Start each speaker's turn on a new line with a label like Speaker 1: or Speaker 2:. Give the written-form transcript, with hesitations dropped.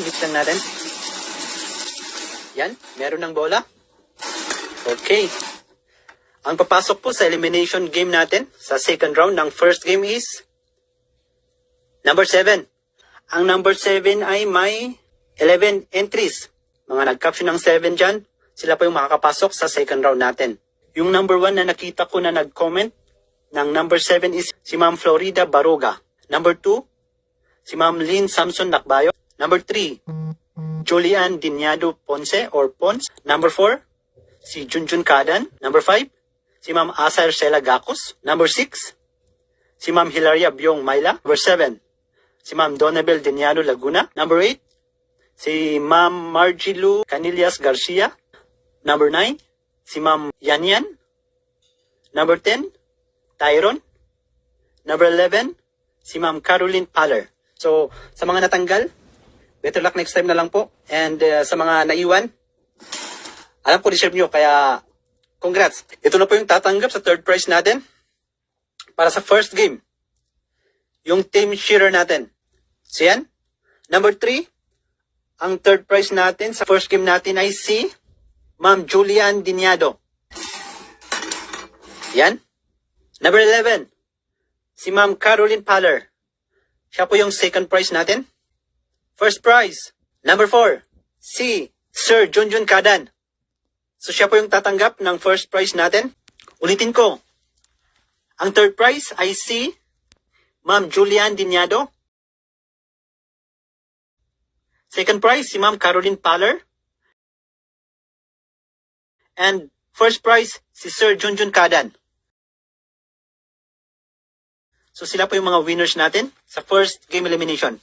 Speaker 1: Mix lang natin. Yan, meron ng bola. Okay. Ang papasok po sa elimination game natin sa second round ng first game is number 7. Ang number 7 ay may 11 entries. Mga nag-caption ng 7 dyan, sila po yung makakapasok sa second round natin. Yung number 1 na nakita ko na nag-comment ng number 7 is si Ma'am Florida Baroga. Number 2, si Ma'am Lynn Samson Nakbayo. Number 3, Julian Dinyado Ponce or Pons. Number 4, si Junjun Kadan. Number 5, si Ma'am Asa Arcela Gacos. Number 6, si Ma'am Hilaria Biong Mayla. Number 7, si Ma'am Donabel Dinyado Laguna. Number 8, si Ma'am Margilu Canillas Garcia. Number 9, si Ma'am Yanyan. Number 10, Tyron. Number 11, si Ma'am Caroline Paller. So, sa mga natanggal, better luck next time na lang po. And sa mga naiwan, alam ko deserve nyo, kaya congrats. Ito na po yung tatanggap sa third prize natin. Para sa first game, yung team cheerer natin. So yan, number 3, ang third prize natin sa first game natin ay si Ma'am Julian Dinyado. Yan. Number 11, si Ma'am Caroline Paller. Siya po yung second prize natin. First prize, number 4, si Sir Junjun Kadan. So siya po yung tatanggap ng first prize natin. Ulitin ko. Ang third prize ay si Ma'am Julian Dinyado. Second prize, si Ma'am Caroline Paller. And first prize, si Sir Junjun Kadan. So sila po yung mga winners natin sa first game elimination.